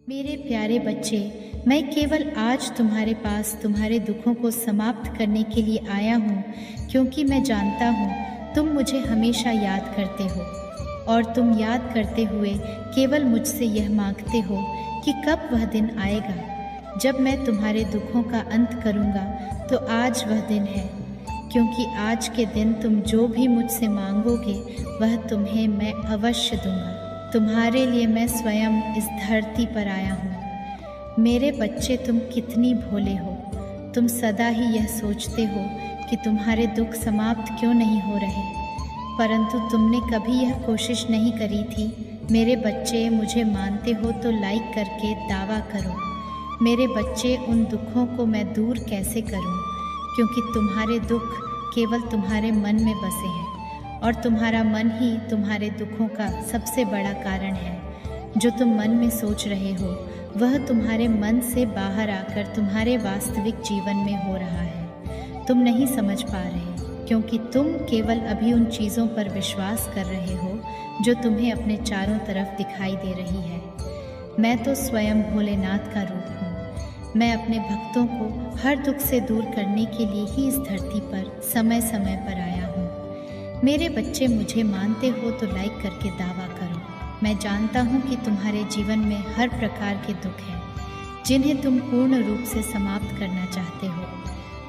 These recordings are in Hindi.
मेरे प्यारे बच्चे, मैं केवल आज तुम्हारे पास तुम्हारे दुखों को समाप्त करने के लिए आया हूँ, क्योंकि मैं जानता हूँ तुम मुझे हमेशा याद करते हो और तुम याद करते हुए केवल मुझसे यह मांगते हो कि कब वह दिन आएगा जब मैं तुम्हारे दुखों का अंत करूँगा। तो आज वह दिन है, क्योंकि आज के दिन तुम जो भी मुझसे मांगोगे वह तुम्हें मैं अवश्य दूंगा। तुम्हारे लिए मैं स्वयं इस धरती पर आया हूँ। मेरे बच्चे, तुम कितनी भोले हो। तुम सदा ही यह सोचते हो कि तुम्हारे दुख समाप्त क्यों नहीं हो रहे, परंतु तुमने कभी यह कोशिश नहीं करी थी। मेरे बच्चे, मुझे मानते हो तो लाइक करके दावा करो। मेरे बच्चे, उन दुखों को मैं दूर कैसे करूं, क्योंकि तुम्हारे दुख केवल तुम्हारे मन में बसे हैं और तुम्हारा मन ही तुम्हारे दुखों का सबसे बड़ा कारण है। जो तुम मन में सोच रहे हो वह तुम्हारे मन से बाहर आकर तुम्हारे वास्तविक जीवन में हो रहा है। तुम नहीं समझ पा रहे, क्योंकि तुम केवल अभी उन चीज़ों पर विश्वास कर रहे हो जो तुम्हें अपने चारों तरफ दिखाई दे रही है। मैं तो स्वयं भोलेनाथ का रूप हूँ। मैं अपने भक्तों को हर दुख से दूर करने के लिए ही इस धरती पर समय समय पर आया हूँ। मेरे बच्चे, मुझे मानते हो तो लाइक करके दावा करो। मैं जानता हूँ कि तुम्हारे जीवन में हर प्रकार के दुख हैं जिन्हें तुम पूर्ण रूप से समाप्त करना चाहते हो।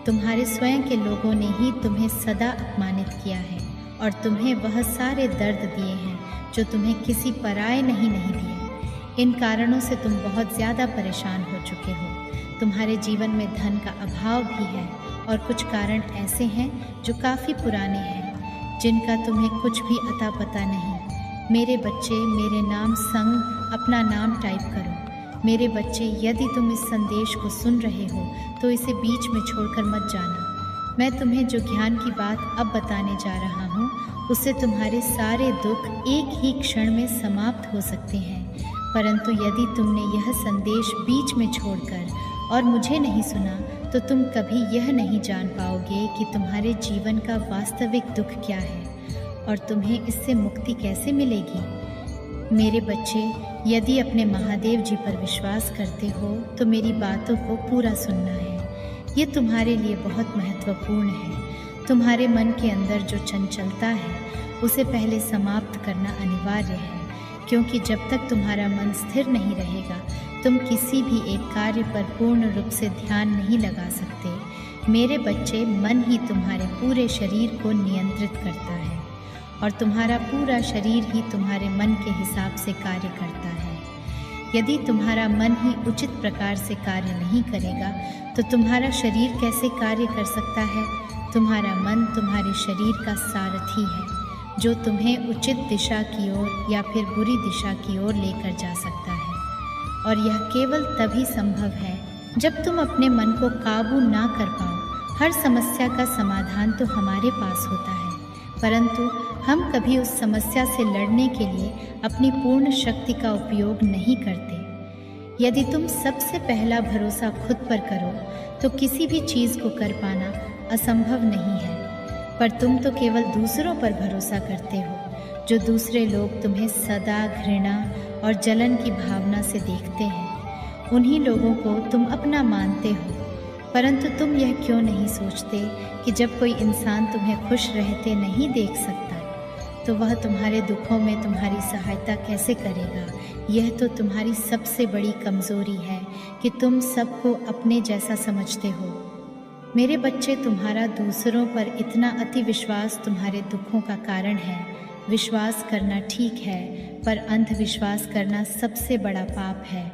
तुम्हारे स्वयं के लोगों ने ही तुम्हें सदा अपमानित किया है और तुम्हें वह सारे दर्द दिए हैं जो तुम्हें किसी पराये नहीं दिए। इन कारणों से तुम बहुत ज़्यादा परेशान हो चुके हो। तुम्हारे जीवन में धन का अभाव भी है और कुछ कारण ऐसे हैं जो काफ़ी पुराने हैं, जिनका तुम्हें कुछ भी अता पता नहीं। मेरे बच्चे, मेरे नाम संग अपना नाम टाइप करो। मेरे बच्चे, यदि तुम इस संदेश को सुन रहे हो तो इसे बीच में छोड़कर मत जाना। मैं तुम्हें जो ज्ञान की बात अब बताने जा रहा हूँ उससे तुम्हारे सारे दुख एक ही क्षण में समाप्त हो सकते हैं। परंतु यदि तुमने यह संदेश बीच में छोड़कर और मुझे नहीं सुना तो तुम कभी यह नहीं जान पाओगे कि तुम्हारे जीवन का वास्तविक दुख क्या है और तुम्हें इससे मुक्ति कैसे मिलेगी। मेरे बच्चे, यदि अपने महादेव जी पर विश्वास करते हो तो मेरी बातों को पूरा सुनना है। ये तुम्हारे लिए बहुत महत्वपूर्ण है। तुम्हारे मन के अंदर जो चंचलता है उसे पहले समाप्त करना अनिवार्य है, क्योंकि जब तक तुम्हारा मन स्थिर नहीं रहेगा तुम किसी भी एक कार्य पर पूर्ण रूप से ध्यान नहीं लगा सकते। मेरे बच्चे, मन ही तुम्हारे पूरे शरीर को नियंत्रित करता है और तुम्हारा पूरा शरीर ही तुम्हारे मन के हिसाब से कार्य करता है। यदि तुम्हारा मन ही उचित प्रकार से कार्य नहीं करेगा तो तुम्हारा शरीर कैसे कार्य कर सकता है। तुम्हारा मन तुम्हारे शरीर का सारथी है जो तुम्हें उचित दिशा की ओर या फिर बुरी दिशा की ओर लेकर जा सकता है, और यह केवल तभी संभव है जब तुम अपने मन को काबू ना कर पाओ। हर समस्या का समाधान तो हमारे पास होता है, परंतु हम कभी उस समस्या से लड़ने के लिए अपनी पूर्ण शक्ति का उपयोग नहीं करते। यदि तुम सबसे पहला भरोसा खुद पर करो तो किसी भी चीज़ को कर पाना असंभव नहीं है, पर तुम तो केवल दूसरों पर भरोसा करते हो। जो दूसरे लोग तुम्हें सदा घृणा और जलन की भावना से देखते हैं, उन्हीं लोगों को तुम अपना मानते हो। परंतु तुम यह क्यों नहीं सोचते कि जब कोई इंसान तुम्हें खुश रहते नहीं देख सकता तो वह तुम्हारे दुखों में तुम्हारी सहायता कैसे करेगा। यह तो तुम्हारी सबसे बड़ी कमज़ोरी है कि तुम सबको अपने जैसा समझते हो। मेरे बच्चे, तुम्हारा दूसरों पर इतना अति विश्वास तुम्हारे दुखों का कारण है। विश्वास करना ठीक है, पर अंधविश्वास करना सबसे बड़ा पाप है,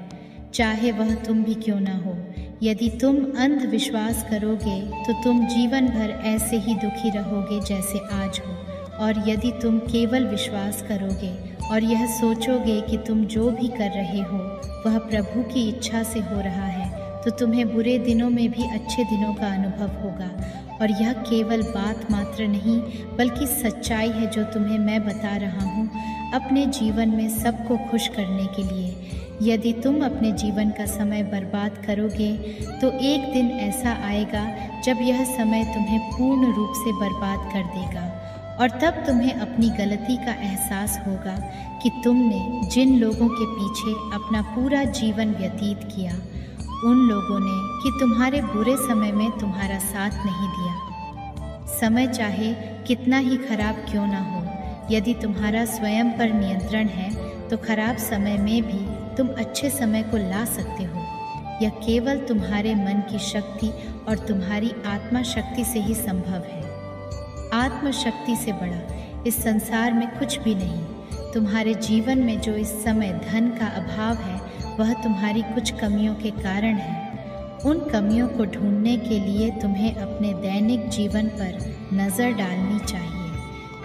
चाहे वह तुम भी क्यों ना हो। यदि तुम अंधविश्वास करोगे तो तुम जीवन भर ऐसे ही दुखी रहोगे जैसे आज हो, और यदि तुम केवल विश्वास करोगे और यह सोचोगे कि तुम जो भी कर रहे हो वह प्रभु की इच्छा से हो रहा है तो तुम्हें बुरे दिनों में भी अच्छे दिनों का अनुभव होगा। और यह केवल बात मात्र नहीं बल्कि सच्चाई है जो तुम्हें मैं बता रहा हूँ अपने जीवन में सबको खुश करने के लिए। यदि तुम अपने जीवन का समय बर्बाद करोगे तो एक दिन ऐसा आएगा जब यह समय तुम्हें पूर्ण रूप से बर्बाद कर देगा और तब तुम्हें अपनी गलती का एहसास होगा कि तुमने जिन लोगों के पीछे अपना पूरा जीवन व्यतीत किया, उन लोगों ने कि तुम्हारे बुरे समय में तुम्हारा साथ नहीं दिया। समय चाहे कितना ही खराब क्यों ना हो, यदि तुम्हारा स्वयं पर नियंत्रण है तो खराब समय में भी तुम अच्छे समय को ला सकते हो। यह केवल तुम्हारे मन की शक्ति और तुम्हारी आत्मा शक्ति से ही संभव है। आत्म शक्ति से बड़ा इस संसार में कुछ भी नहीं। तुम्हारे जीवन में जो इस समय धन का अभाव है, वह तुम्हारी कुछ कमियों के कारण है। उन कमियों को ढूंढने के लिए तुम्हें अपने दैनिक जीवन पर नज़र डालनी चाहिए।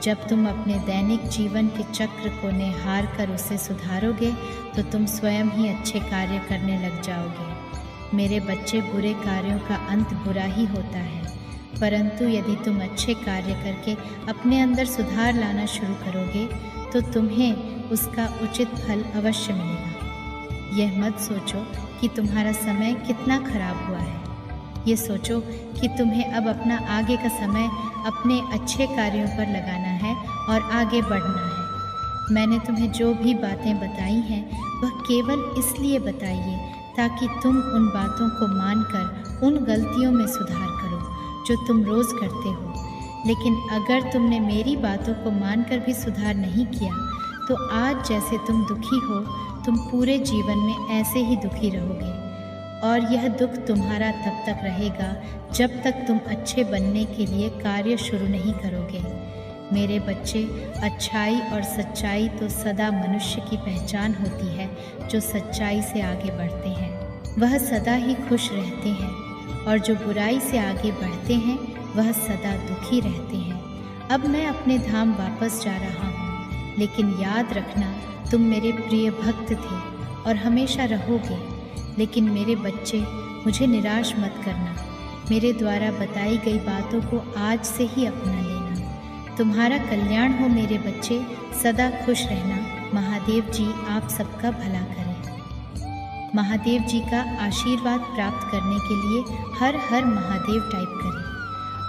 जब तुम अपने दैनिक जीवन के चक्र को निहार कर उसे सुधारोगे तो तुम स्वयं ही अच्छे कार्य करने लग जाओगे। मेरे बच्चे, बुरे कार्यों का अंत बुरा ही होता है, परंतु यदि तुम अच्छे कार्य करके अपने अंदर सुधार लाना शुरू करोगे तो तुम्हें उसका उचित फल अवश्य मिलेगा। यह मत सोचो कि तुम्हारा समय कितना खराब हुआ है। ये सोचो कि तुम्हें अब अपना आगे का समय अपने अच्छे कार्यों पर लगाना है और आगे बढ़ना है। मैंने तुम्हें जो भी बातें बताई हैं वह केवल इसलिए बताई है ताकि तुम उन बातों को मानकर उन गलतियों में सुधार करो जो तुम रोज़ करते हो। लेकिन अगर तुमने मेरी बातों को मानकर भी सुधार नहीं किया तो आज जैसे तुम दुखी हो, तुम पूरे जीवन में ऐसे ही दुखी रहोगे। और यह दुख तुम्हारा तब तक रहेगा जब तक तुम अच्छे बनने के लिए कार्य शुरू नहीं करोगे। मेरे बच्चे, अच्छाई और सच्चाई तो सदा मनुष्य की पहचान होती है। जो सच्चाई से आगे बढ़ते हैं वह सदा ही खुश रहते हैं, और जो बुराई से आगे बढ़ते हैं वह सदा दुखी रहते हैं। अब मैं अपने धाम वापस जा रहा हूँ, लेकिन याद रखना तुम मेरे प्रिय भक्त थे और हमेशा रहोगे। लेकिन मेरे बच्चे, मुझे निराश मत करना। मेरे द्वारा बताई गई बातों को आज से ही अपना लेना। तुम्हारा कल्याण हो मेरे बच्चे, सदा खुश रहना। महादेव जी आप सबका भला करें। महादेव जी का आशीर्वाद प्राप्त करने के लिए हर हर महादेव टाइप करें।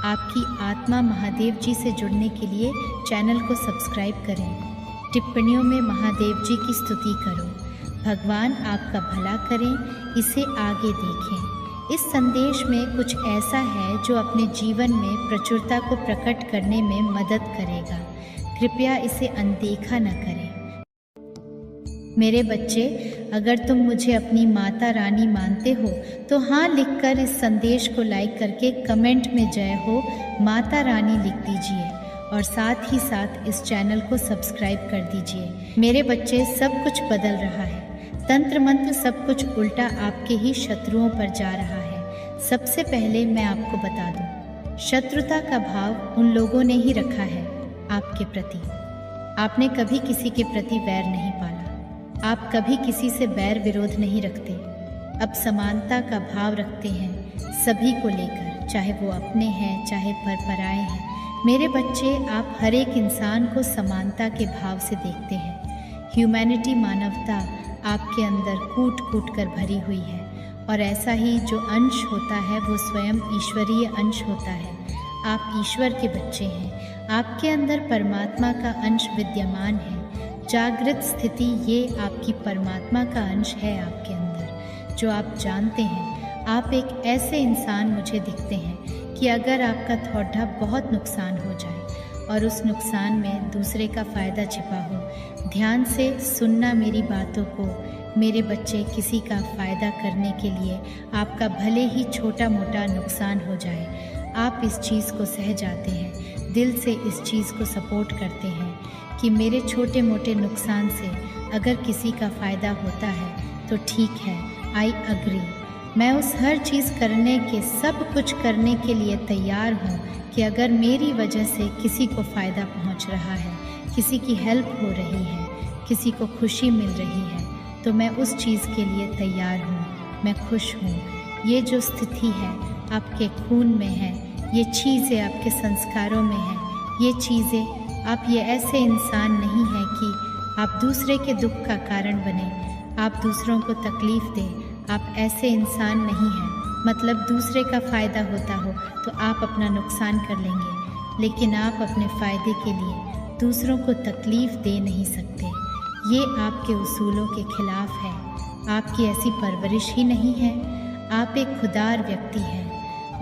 आपकी आत्मा महादेव जी से जुड़ने के लिए चैनल को सब्सक्राइब करें। टिप्पणियों में महादेव जी की स्तुति करो। भगवान आपका भला करें, इसे आगे देखें। इस संदेश में कुछ ऐसा है जो अपने जीवन में प्रचुरता को प्रकट करने में मदद करेगा। कृपया इसे अनदेखा न करें। मेरे बच्चे, अगर तुम मुझे अपनी माता रानी मानते हो तो हाँ लिखकर इस संदेश को लाइक करके कमेंट में जय हो माता रानी लिख दीजिए, और साथ ही साथ इस चैनल को सब्सक्राइब कर दीजिए। मेरे बच्चे, सब कुछ बदल रहा है। तंत्र मंत्र सब कुछ उल्टा आपके ही शत्रुओं पर जा रहा है। सबसे पहले मैं आपको बता दूं, शत्रुता का भाव उन लोगों ने ही रखा है आपके प्रति। आपने कभी किसी के प्रति वैर नहीं पाला। आप कभी किसी से बैर विरोध नहीं रखते। अब समानता का भाव रखते हैं सभी को लेकर, चाहे वो अपने हैं चाहे परपराए हैं। मेरे बच्चे, आप हर एक इंसान को समानता के भाव से देखते हैं। ह्यूमैनिटी, मानवता आपके अंदर कूट कूट कर भरी हुई है, और ऐसा ही जो अंश होता है वो स्वयं ईश्वरीय अंश होता है। आप ईश्वर के बच्चे हैं। आपके अंदर परमात्मा का अंश विद्यमान है। जागृत स्थिति ये आपकी परमात्मा का अंश है आपके अंदर, जो आप जानते हैं। आप एक ऐसे इंसान मुझे दिखते हैं कि अगर आपका थोड़ा बहुत नुकसान हो जाए और उस नुकसान में दूसरे का फ़ायदा छिपा हो, ध्यान से सुनना मेरी बातों को। मेरे बच्चे, किसी का फ़ायदा करने के लिए आपका भले ही छोटा मोटा नुकसान हो जाए, आप इस चीज़ को सह जाते हैं, दिल से इस चीज़ को सपोर्ट करते हैं कि मेरे छोटे मोटे नुकसान से अगर किसी का फ़ायदा होता है तो ठीक है, आई अग्री। मैं उस हर चीज़ करने के, सब कुछ करने के लिए तैयार हूँ कि अगर मेरी वजह से किसी को फ़ायदा पहुँच रहा है, किसी की हेल्प हो रही है, किसी को खुशी मिल रही है, तो मैं उस चीज़ के लिए तैयार हूँ। मैं खुश हूँ। ये जो स्थिति है आपके खून में है, ये चीज़ें आपके संस्कारों में हैं। ये चीज़ें, आप ये ऐसे इंसान नहीं हैं कि आप दूसरे के दुख का कारण बने, आप दूसरों को तकलीफ़ दें। आप ऐसे इंसान नहीं हैं। मतलब दूसरे का फ़ायदा होता हो तो आप अपना नुकसान कर लेंगे। लेकिन आप अपने फ़ायदे के लिए दूसरों को तकलीफ़ दे नहीं सकते। ये आपके उसूलों के खिलाफ है। आपकी ऐसी परवरिश ही नहीं है। आप एक खुदार व्यक्ति हैं।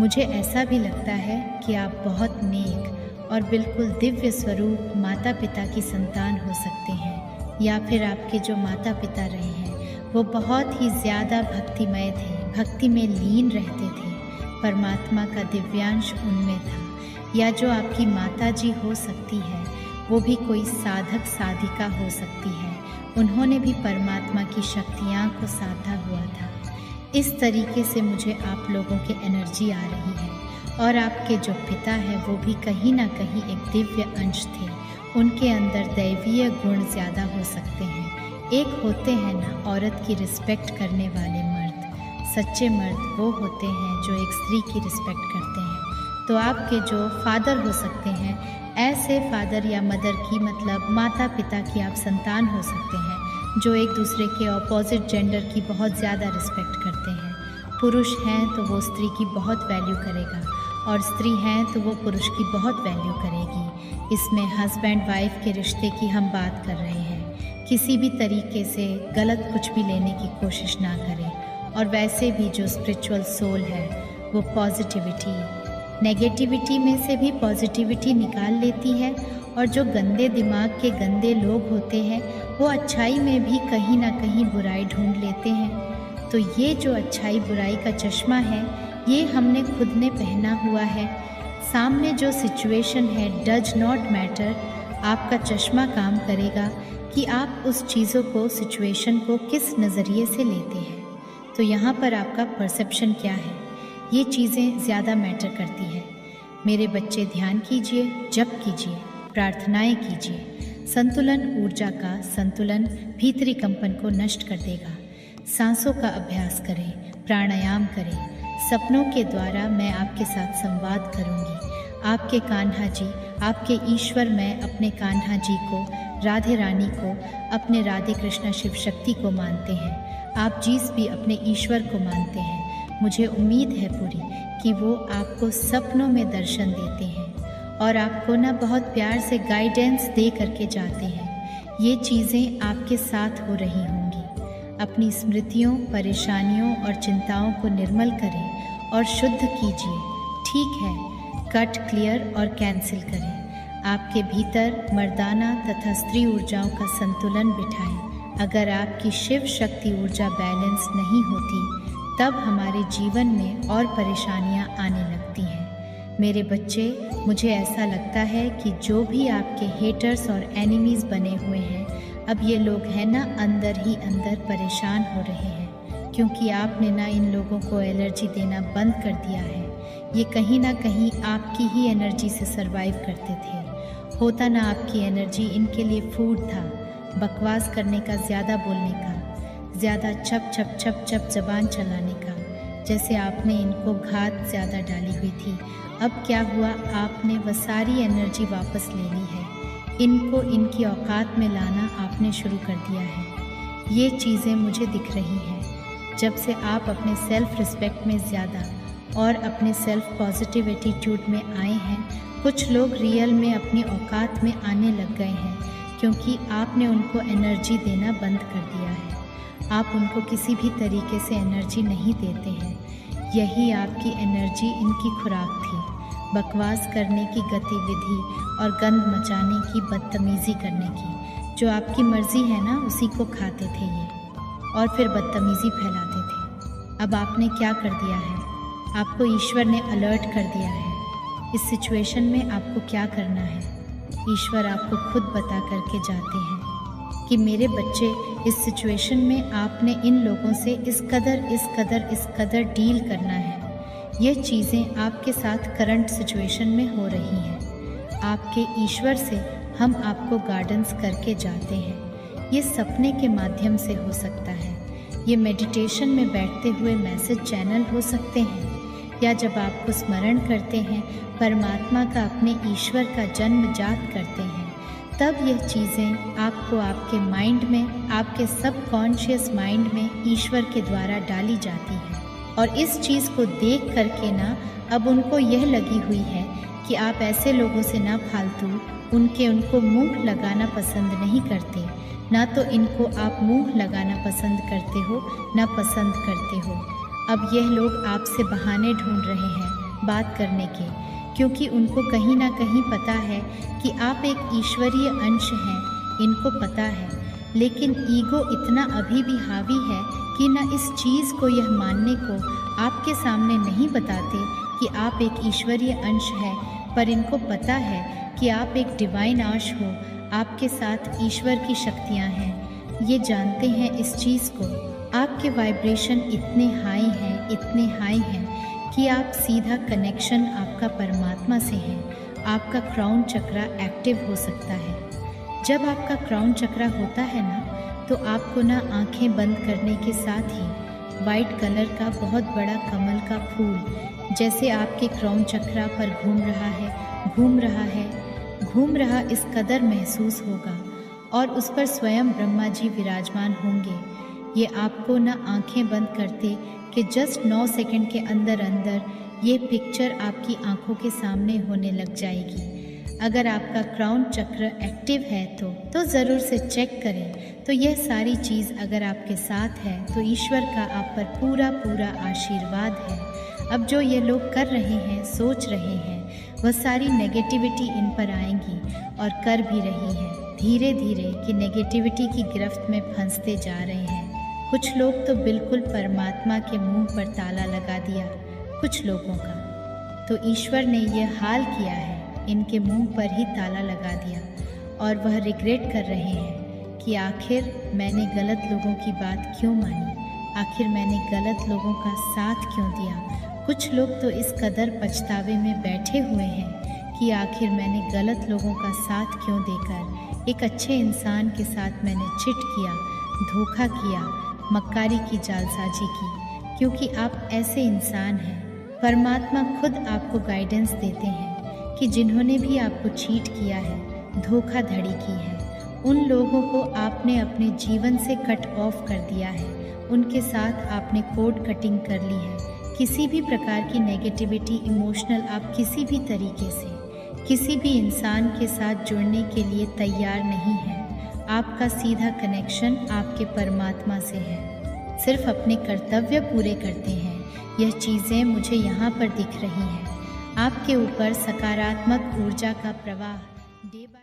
मुझे ऐसा भी लगता है कि आप बहुत नेक और बिल्कुल दिव्य स्वरूप माता पिता की संतान हो सकते हैं, या फिर आपके जो माता पिता रहे हैं वो बहुत ही ज़्यादा भक्तिमय थे, भक्ति में लीन रहते थे, परमात्मा का दिव्यांश उनमें था। या जो आपकी माता जी हो सकती है वो भी कोई साधक साधिका हो सकती है, उन्होंने भी परमात्मा की शक्तियाँ को साधा हुआ था। इस तरीके से मुझे आप लोगों के एनर्जी आ रही है। और आपके जो पिता हैं वो भी कहीं ना कहीं एक दिव्य अंश थे, उनके अंदर दैवीय गुण ज़्यादा हो सकते हैं। एक होते हैं ना औरत की रिस्पेक्ट करने वाले मर्द, सच्चे मर्द वो होते हैं जो एक स्त्री की रिस्पेक्ट करते हैं। तो आपके जो फादर हो सकते हैं, ऐसे फादर या मदर की मतलब माता पिता की आप संतान हो सकते हैं जो एक दूसरे के ऑपोजिट जेंडर की बहुत ज़्यादा रिस्पेक्ट करते हैं। पुरुष हैं तो वो स्त्री की बहुत वैल्यू करेगा और स्त्री हैं तो वो पुरुष की बहुत वैल्यू करेगी। इसमें हस्बैंड वाइफ के रिश्ते की हम बात कर रहे हैं। किसी भी तरीके से गलत कुछ भी लेने की कोशिश ना करें। और वैसे भी जो स्पिरिचुअल सोल है वो पॉजिटिविटी, नेगेटिविटी में से भी पॉजिटिविटी निकाल लेती है। और जो गंदे दिमाग के गंदे लोग होते हैं वो अच्छाई में भी कहीं ना कहीं बुराई ढूंढ लेते हैं। तो ये जो अच्छाई बुराई का चश्मा है ये हमने खुद ने पहना हुआ है। सामने जो सिचुएशन है डज नॉट मैटर, आपका चश्मा काम करेगा कि आप उस चीज़ों को, सिचुएशन को किस नज़रिए से लेते हैं। तो यहाँ पर आपका परसेप्शन क्या है, ये चीज़ें ज़्यादा मैटर करती है। मेरे बच्चे ध्यान कीजिए, जप कीजिए, प्रार्थनाएं कीजिए। संतुलन ऊर्जा का संतुलन भीतरी कंपन को नष्ट कर देगा। सांसों का अभ्यास करें, प्राणायाम करें। सपनों के द्वारा मैं आपके साथ संवाद करूंगी। आपके कान्हा जी, आपके ईश्वर, मैं अपने कान्हा जी को, राधे रानी को, अपने राधे कृष्णा शिव शक्ति को मानते हैं। आप जीस भी अपने ईश्वर को मानते हैं। मुझे उम्मीद है पूरी कि वो आपको सपनों में दर्शन देते हैं और आपको ना बहुत प्यार से गाइडेंस दे करके जाते हैं। ये चीज़ें आपके साथ हो रही होंगी। अपनी स्मृतियों, परेशानियों और चिंताओं को निर्मल करें और शुद्ध कीजिए। ठीक है, कट, क्लियर और कैंसिल करें। आपके भीतर मर्दाना तथा स्त्री ऊर्जाओं का संतुलन बिठाएं। अगर आपकी शिव शक्ति ऊर्जा बैलेंस नहीं होती तब हमारे जीवन में और परेशानियां आने लगती हैं। मेरे बच्चे, मुझे ऐसा लगता है कि जो भी आपके हेटर्स और एनिमीज़ बने हुए हैं, अब ये लोग हैं ना अंदर ही अंदर परेशान हो रहे हैं, क्योंकि आपने ना इन लोगों को एनर्जी देना बंद कर दिया है। ये कहीं ना कहीं आपकी ही एनर्जी से सरवाइव करते थे। होता ना आपकी एनर्जी इनके लिए फूड था, बकवास करने का, ज़्यादा बोलने का, ज़्यादा छप छप छप छप ज़बान चलाने का। जैसे आपने इनको घात ज़्यादा डाली हुई थी। अब क्या हुआ, आपने वह सारी एनर्जी वापस ले ली है। इनको इनकी औकात में लाना आपने शुरू कर दिया है। ये चीज़ें मुझे दिख रही हैं। जब से आप अपने सेल्फ़ रिस्पेक्ट में ज़्यादा और अपने सेल्फ़ पॉजिटिव एटीट्यूड में आए हैं, कुछ लोग रियल में अपनी औकात में आने लग गए हैं, क्योंकि आपने उनको एनर्जी देना बंद कर दिया है। आप उनको किसी भी तरीके से एनर्जी नहीं देते हैं। यही आपकी एनर्जी इनकी खुराक थी, बकवास करने की गतिविधि और गंद मचाने की, बदतमीज़ी करने की। जो आपकी मर्ज़ी है ना उसी को खाते थे ये और फिर बदतमीज़ी फैलाते थे। अब आपने क्या कर दिया है, आपको ईश्वर ने अलर्ट कर दिया है। इस सिचुएशन में आपको क्या करना है, ईश्वर आपको खुद बता करके जाते हैं कि मेरे बच्चे, इस सिचुएशन में आपने इन लोगों से इस कदर डील करना है। ये चीज़ें आपके साथ करंट सिचुएशन में हो रही हैं। आपके ईश्वर से हम आपको गाइडेंस करके जाते हैं। ये सपने के माध्यम से हो सकता है, ये मेडिटेशन में बैठते हुए मैसेज चैनल हो सकते हैं, या जब आपको स्मरण करते हैं, परमात्मा का, अपने ईश्वर का जन्म जात करते हैं, तब यह चीज़ें आपको आपके माइंड में, आपके सबकॉन्शियस माइंड में ईश्वर के द्वारा डाली जाती हैं। और इस चीज़ को देख करके ना अब उनको यह लगी हुई है कि आप ऐसे लोगों से ना फालतू उनको मुंह लगाना पसंद नहीं करते, ना तो इनको आप मुंह लगाना पसंद करते हो ना पसंद करते हो। अब यह लोग आपसे बहाने ढूंढ रहे हैं बात करने के, क्योंकि उनको कहीं ना कहीं पता है कि आप एक ईश्वरीय अंश हैं, इनको पता है। लेकिन ईगो इतना अभी भी हावी है कि न इस चीज़ को यह मानने को आपके सामने नहीं बताते कि आप एक ईश्वरीय अंश है, पर इनको पता है कि आप एक डिवाइन अंश हो, आपके साथ ईश्वर की शक्तियाँ हैं। ये जानते हैं इस चीज़ को। आपके वाइब्रेशन इतने हाई हैं कि आप सीधा कनेक्शन आपका परमात्मा से है। आपका क्राउन चक्रा एक्टिव हो सकता है। जब आपका क्राउन चक्रा होता है ना, तो आपको ना आंखें बंद करने के साथ ही वाइट कलर का बहुत बड़ा कमल का फूल जैसे आपके क्राउन चक्रा पर घूम रहा इस कदर महसूस होगा, और उस पर स्वयं ब्रह्मा जी विराजमान होंगे। ये आपको ना आंखें बंद करते कि जस्ट 9 सेकंड के अंदर ये पिक्चर आपकी आंखों के सामने होने लग जाएगी। अगर आपका क्राउन चक्र एक्टिव है तो ज़रूर से चेक करें। तो यह सारी चीज़ अगर आपके साथ है तो ईश्वर का आप पर पूरा आशीर्वाद है। अब जो ये लोग कर रहे हैं, सोच रहे हैं, वह सारी नेगेटिविटी इन पर आएंगी और कर भी रही है धीरे धीरे कि नेगेटिविटी की गिरफ्त में फंसते जा रहे हैं। कुछ लोग तो बिल्कुल परमात्मा के मुंह पर ताला लगा दिया, कुछ लोगों का तो ईश्वर ने यह हाल किया है, इनके मुंह पर ही ताला लगा दिया, और वह रिग्रेट कर रहे हैं कि आखिर मैंने गलत लोगों की बात क्यों मानी, आखिर मैंने गलत लोगों का साथ क्यों दिया। कुछ लोग तो इस कदर पछतावे में बैठे हुए हैं कि आखिर मैंने गलत लोगों का साथ क्यों देकर एक अच्छे इंसान के साथ मैंने चिट किया, धोखा किया, मक्कारी की, जालसाजी की। क्योंकि आप ऐसे इंसान हैं, परमात्मा खुद आपको गाइडेंस देते हैं कि जिन्होंने भी आपको चीट किया है, धोखाधड़ी की है, उन लोगों को आपने अपने जीवन से कट ऑफ कर दिया है, उनके साथ आपने कोड कटिंग कर ली है। किसी भी प्रकार की नेगेटिविटी, इमोशनल आप किसी भी तरीके से किसी भी इंसान के साथ जुड़ने के लिए तैयार नहीं है। आपका सीधा कनेक्शन आपके परमात्मा से है। सिर्फ अपने कर्तव्य पूरे करते हैं। यह चीज़ें मुझे यहाँ पर दिख रही हैं। आपके ऊपर सकारात्मक ऊर्जा का प्रवाह डे बाय